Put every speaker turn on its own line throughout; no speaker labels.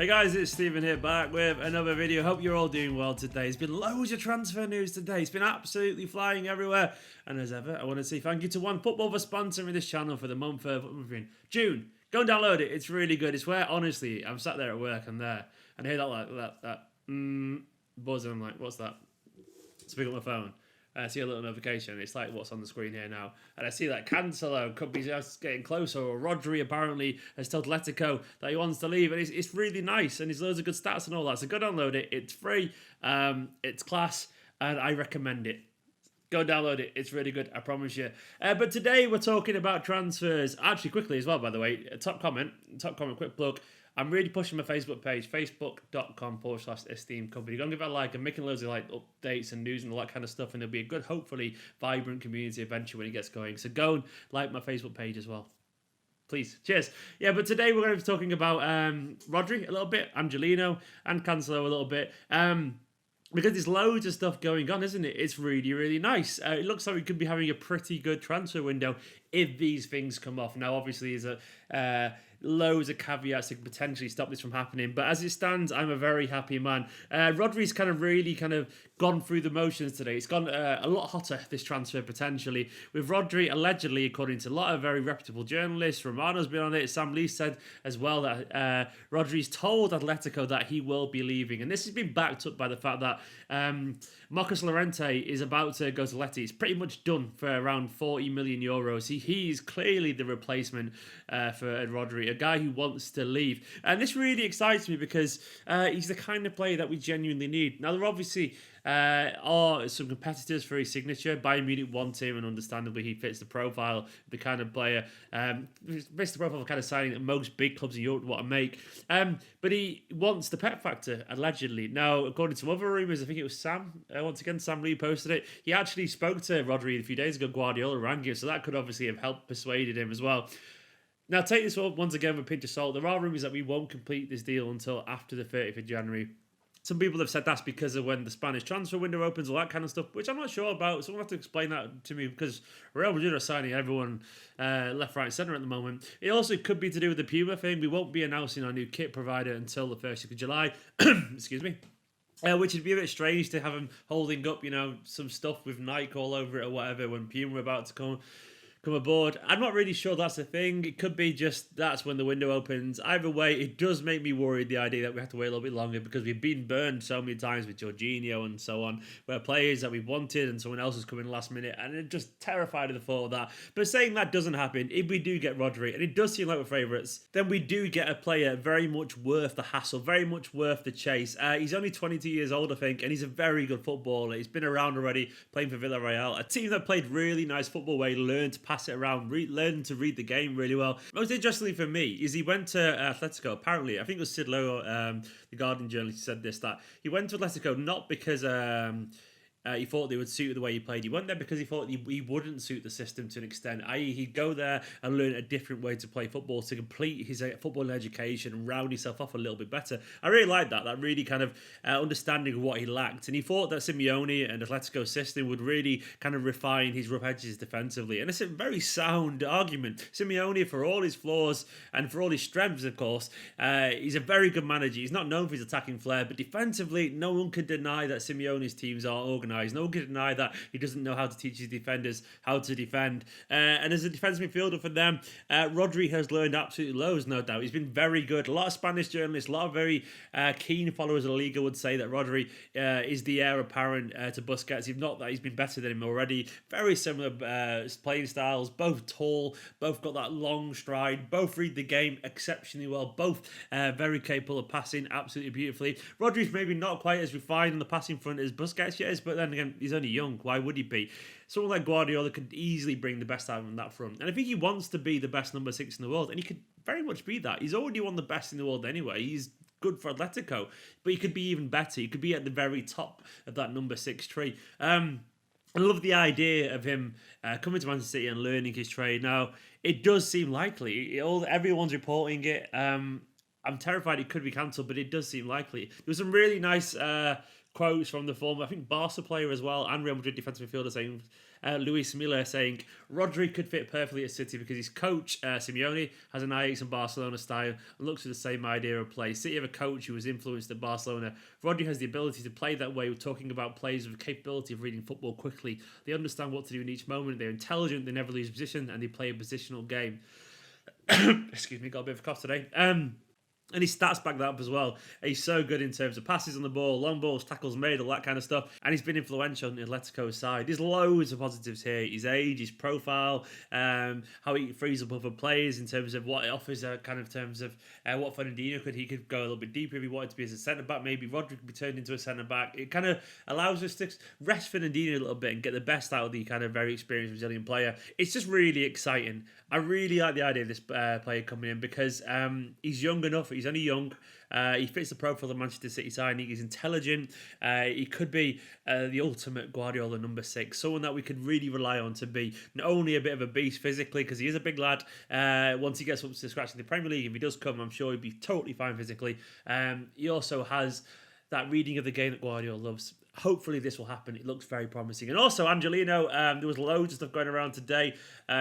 Hey guys, it's Stephen here back with another video. Hope you're all doing well today. There's been loads of transfer news today. It's been absolutely flying everywhere. And as ever, I want to say thank you to OneFootball for sponsoring this channel for the month of June. Go and download it. It's really good. It's where, honestly, I'm sat there at work and there. And I hear that buzz and I'm like, what's that? So pick up my phone. I see a little notification. It's like what's on the screen here now. And I see that Cancelo could be just getting closer. Or Rodri apparently has told Atletico that he wants to leave. And it's really nice. And there's loads of good stats and all that. So go download it. It's free. It's class. And I recommend it. Go download it. It's really good. I promise you. But today we're talking about transfers. Actually, quickly as well, by the way. Top comment, quick plug. I'm really pushing my Facebook page, facebook.com/Esteemed Kompany. Go and give it a like. I'm making loads of updates and news and all that kind of stuff, and there'll be a good, hopefully, vibrant community eventually when it gets going. So go and like my Facebook page as well. Please. Cheers. Yeah, but today we're going to be talking about Rodri a little bit, Angelino, and Cancelo a little bit. Because there's loads of stuff going on, isn't it? It's really, really nice. It looks like we could be having a pretty good transfer window if these things come off. Now, obviously, there's loads of caveats that could potentially stop this from happening. But as it stands, I'm a very happy man. Rodri's really gone through the motions today. It's gone a lot hotter, this transfer, potentially. With Rodri, allegedly, according to a lot of very reputable journalists, Romano's been on it, Sam Lee said as well that Rodri's told Atletico that he will be leaving. And this has been backed up by the fact that Marcos Llorente is about to go to Leti. It's pretty much done for around 40 million euros. He's clearly the replacement for Rodri, a guy who wants to leave. And this really excites me because he's the kind of player that we genuinely need. Now, there obviously are some competitors for his signature. Bayern Munich want him, and understandably he fits the profile, the kind of player, fits the profile of kind of signing that most big clubs in Europe want to make. But he wants the pet factor, allegedly. Now, according to other rumours, I think it was Sam, once again, Sam Lee posted it. He actually spoke to Rodri a few days ago. Guardiola rang him, so that could obviously have helped persuaded him as well. Now, take this once again with a pinch of salt. There are rumours that we won't complete this deal until after the 30th of January. Some people have said that's because of when the Spanish transfer window opens, all that kind of stuff, which I'm not sure about. Someone have to explain that to me because Real Madrid are signing everyone left, right, centre at the moment. It also could be to do with the Puma thing. We won't be announcing our new kit provider until the 1st of July. Excuse me. Which would be a bit strange to have them holding up, some stuff with Nike all over it or whatever when Puma are about to come aboard. I'm not really sure that's a thing. It could be just that's when the window opens. Either way, it does make me worried, the idea that we have to wait a little bit longer, because we've been burned so many times with Jorginho and so on, where players that we wanted and someone else has come in last minute, and it just terrified of the thought of that. But saying that doesn't happen, if we do get Rodri, and it does seem like we're favourites, then we do get a player very much worth the hassle, very much worth the chase. He's only 22 years old, I think, and he's a very good footballer. He's been around already, playing for Villarreal, a team that played really nice football where he learned to pass it around, learn to read the game really well. Most interestingly for me is he went to Atletico. Apparently, I think it was Sid Lowe, the Guardian journalist, said this, that he went to Atletico not because he thought they would suit the way he played. He went there because he thought he wouldn't suit the system to an extent, i.e. he'd go there and learn a different way to play football to complete his football education and round himself off a little bit better. I really like that really kind of understanding of what he lacked. And he thought that Simeone and Atletico's system would really kind of refine his rough edges defensively. And it's a very sound argument. Simeone, for all his flaws and for all his strengths, of course, he's a very good manager. He's not known for his attacking flair, but defensively, no one can deny that Simeone's teams are organised. No one can deny that he doesn't know how to teach his defenders how to defend. And as a defensive midfielder for them, Rodri has learned absolutely loads, no doubt. He's been very good. A lot of Spanish journalists, a lot of very keen followers of La Liga would say that Rodri is the heir apparent to Busquets. If not that, he's been better than him already. Very similar playing styles, both tall, both got that long stride, both read the game exceptionally well, both very capable of passing absolutely beautifully. Rodri's maybe not quite as refined on the passing front as Busquets is, but then again, he's only young. Why would he be? Someone like Guardiola could easily bring the best out of him on that front. And I think he wants to be the best number 6 in the world, and he could very much be that. He's already one of the best in the world anyway. He's good for Atletico, but he could be even better. He could be at the very top of that number 6 tree. I love the idea of him coming to Manchester City and learning his trade. Now, it does seem likely. Everyone's reporting it. I'm terrified it could be cancelled, but it does seem likely. There was some really nice quotes from the former, I think, Barca player as well, and Real Madrid defensive midfielder saying, Luis Milla saying, Rodri could fit perfectly at City because his coach, Simeone, has an Ajax and Barcelona style and looks for the same idea of play. City have a coach who was influenced at Barcelona. Rodri has the ability to play that way. We're talking about players with the capability of reading football quickly. They understand what to do in each moment. They're intelligent. They never lose position, and they play a positional game. Excuse me, got a bit of a cough today. And his stats back that up as well. He's so good in terms of passes on the ball, long balls, tackles made, all that kind of stuff. And he's been influential on the Atletico side. There's loads of positives here. His age, his profile, how he frees up other players in terms of what it offers, kind of terms of what Fernandinho could. He could go a little bit deeper if he wanted to be as a centre-back. Maybe Rodri could be turned into a centre-back. It kind of allows us to rest Fernandinho a little bit and get the best out of the kind of very experienced Brazilian player. It's just really exciting. I really like the idea of this player coming in because he's young enough. He's only young. He fits the profile of the Manchester City side. He's intelligent. He could be the ultimate Guardiola number 6. Someone that we could really rely on to be not only a bit of a beast physically, because he is a big lad. Once he gets up to scratch in the Premier League, if he does come, I'm sure he'd be totally fine physically. He also has that reading of the game that Guardiola loves. Hopefully this will happen. It looks very promising. And also Angelino, there was loads of stuff going around today.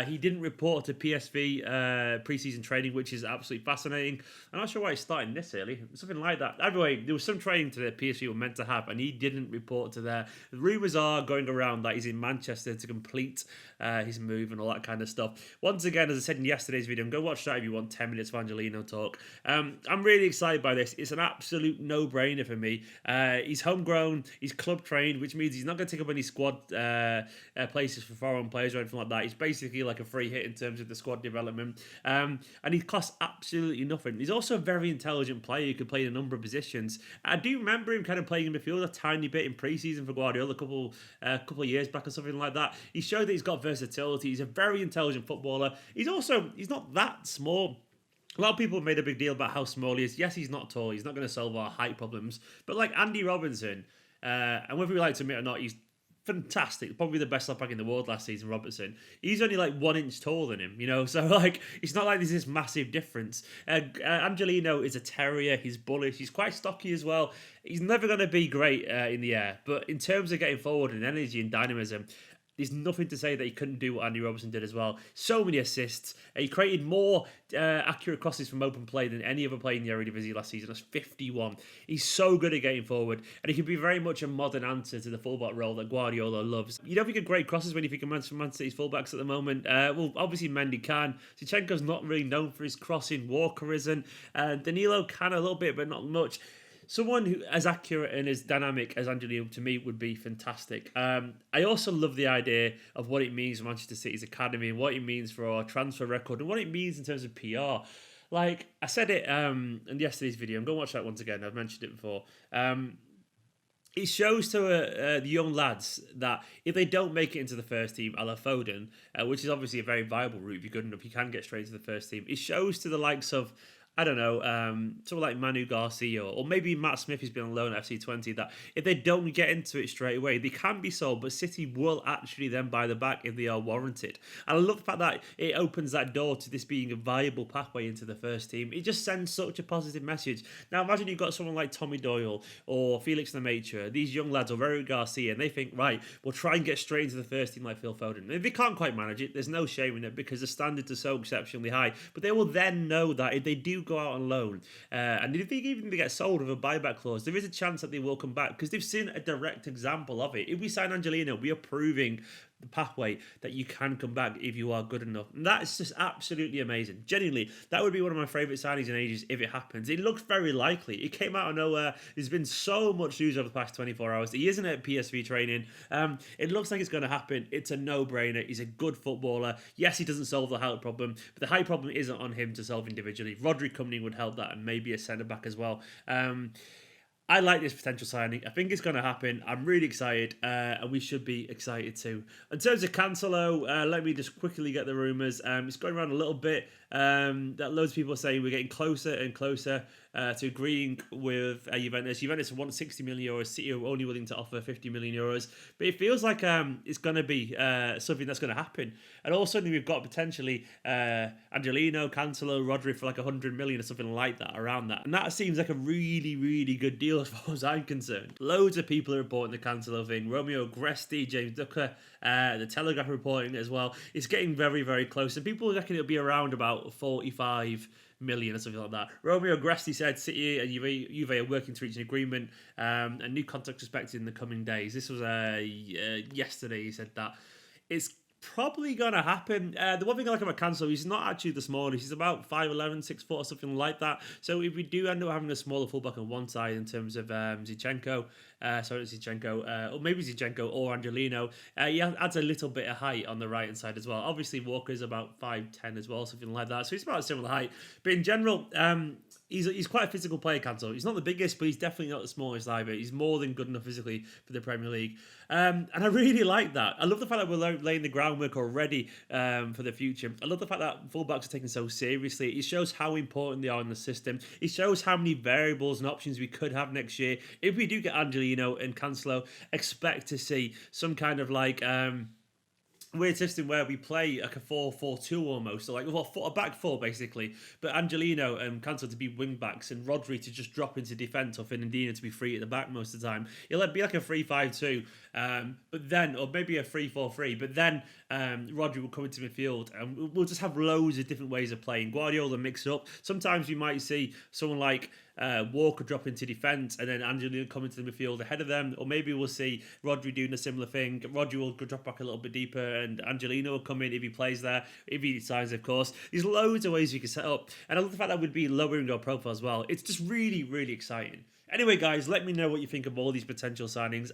He didn't report to PSV pre-season training, which is absolutely fascinating. I'm not sure why he's starting this early. Something like that. Anyway, there was some training today that PSV were meant to have, and he didn't report to there. The rumours are going around that he's in Manchester to complete his move and all that kind of stuff. Once again, as I said in yesterday's video, go watch that if you want 10 minutes of Angelino talk. I'm really excited by this. It's an absolute no-brainer for me. He's homegrown. He's club trained, which means he's not going to take up any squad places for foreign players or anything like that. He's basically like a free hit in terms of the squad development. And he costs absolutely nothing. He's also a very intelligent player who could play in a number of positions. I do remember him kind of playing in midfield a tiny bit in pre-season for Guardiola a couple of years back or something like that. He showed that he's got versatility. He's a very intelligent footballer. He's not that small. A lot of people have made a big deal about how small he is. Yes, he's not tall. He's not going to solve our height problems. But like Andy Robertson, and whether we like to admit it or not, he's fantastic. Probably the best left back in the world last season, Robertson. He's only like 1 inch taller than him, you know? So like, it's not like there's this massive difference. Angelino is a terrier. He's bullish. He's quite stocky as well. He's never going to be great in the air. But in terms of getting forward and energy and dynamism, there's nothing to say that he couldn't do what Andy Robertson did as well. So many assists. He created more accurate crosses from open play than any other player in the Eredivisie last season. That's 51. He's so good at getting forward, and he can be very much a modern answer to the fullback role that Guardiola loves. You don't think of great crosses when you think of Man City's fullbacks at the moment. Well, obviously Mendy can. Zinchenko's not really known for his crossing. Walker isn't. Danilo can a little bit, but not much. Someone who as accurate and as dynamic as Angelino to me would be fantastic. I also love the idea of what it means for Manchester City's academy and what it means for our transfer record and what it means in terms of PR. Like I said it in yesterday's video. I'm going to watch that once again. I've mentioned it before. It shows to the young lads that if they don't make it into the first team, a la Foden, which is obviously a very viable route, if you're good enough, you can get straight to the first team. It shows to the likes of, I don't know, someone like Manu Garcia or maybe Matt Smith, who's been on loan at FC20, that if they don't get into it straight away, they can be sold, but City will actually then buy the back if they are warranted. And I love the fact that it opens that door to this being a viable pathway into the first team. It just sends such a positive message. Now imagine you've got someone like Tommy Doyle or Felix Lemaitre, these young lads, or Rodri Garcia, and they think, right, we'll try and get straight into the first team like Phil Foden. And if they can't quite manage it, there's no shame in it because the standards are so exceptionally high. But they will then know that if they do go out on loan, and if they even get sold with a buyback clause, there is a chance that they will come back because they've seen a direct example of it. If we sign Angelino, we are proving the pathway that you can come back if you are good enough. And that's just absolutely amazing. Genuinely, that would be one of my favourite signings in ages if it happens. It looks very likely. It came out of nowhere. There's been so much news over the past 24 hours. He isn't at PSV training. It looks like it's going to happen. It's a no-brainer. He's a good footballer. Yes, he doesn't solve the height problem, but the height problem isn't on him to solve individually. Rodri coming in would help that, and maybe a centre-back as well. I like this potential signing. I think it's going to happen. I'm really excited, and we should be excited too. In terms of Cancelo, let me just quickly get the rumours. It's going around a little bit that loads of people are saying we're getting closer and closer to agreeing with Juventus. Juventus want 60 million euros. City are only willing to offer 50 million euros. But it feels like it's going to be something that's going to happen. And all of a sudden, we've got potentially Angelino, Cancelo, Rodri for like 100 million or something like that, around that. And that seems like a really, really good deal as far as I'm concerned. Loads of people are reporting the Cancelo thing. Romeo Gresti, James Ducker, the Telegraph reporting as well. It's getting very, very close. And people reckon it'll be around about 45 million or something like that. Romeo Gresti said City and Juve are working to reach an agreement. A new contract expected in the coming days. This was yesterday. He said that. It's probably gonna happen. The one thing I like about Cancelo, he's not actually the smallest. He's about 5'11", 6 foot or something like that. So if we do end up having a smaller fullback on one side in terms of Zinchenko, or maybe Zinchenko or Angelino, he adds a little bit of height on the right hand side as well. Obviously Walker's about 5'10" as well, something like that. So he's about a similar height. But in general, he's quite a physical player, Cancelo. He's not the biggest, but he's definitely not the smallest either. He's more than good enough physically for the Premier League. And I really like that. I love the fact that we're laying the groundwork already for the future. I love the fact that fullbacks are taken so seriously. It shows how important they are in the system. It shows how many variables and options we could have next year. If we do get Angelino and Cancelo, expect to see some kind of like weird system where we play like a 4-4-2 almost, so like a back four basically, but Angelino and Cancelo to be wing backs and Rodri to just drop into defence, or Fernandinho to be free at the back most of the time. It'll be like a 3-5-2, but then, or maybe a 3-4-3, but then Rodri will come into midfield and we'll just have loads of different ways of playing. Guardiola mix up. Sometimes we might see someone like Walker drop into defence and then Angelino come into the midfield ahead of them, or maybe we'll see Rodri doing a similar thing. Rodri will drop back a little bit deeper and Angelino will come in if he plays there, if he decides, of course. There's loads of ways you can set up, and I love the fact that we'd be lowering our profile as well. It's just really, really exciting. Anyway, guys, let me know what you think of all these potential signings.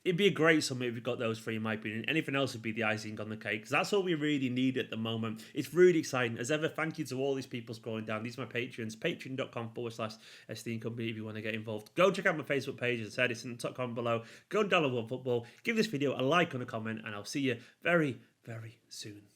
It'd be a great summer if we got those three, in my opinion. Anything else would be the icing on the cake, because that's all we really need at the moment. It's really exciting. As ever, thank you to all these people scrolling down. These are my patrons, patreon.com/Esteemed Company if you want to get involved. Go check out my Facebook page, as I said, it's in the top comment below. Go and download One Football. Give this video a like and a comment, and I'll see you very, very soon.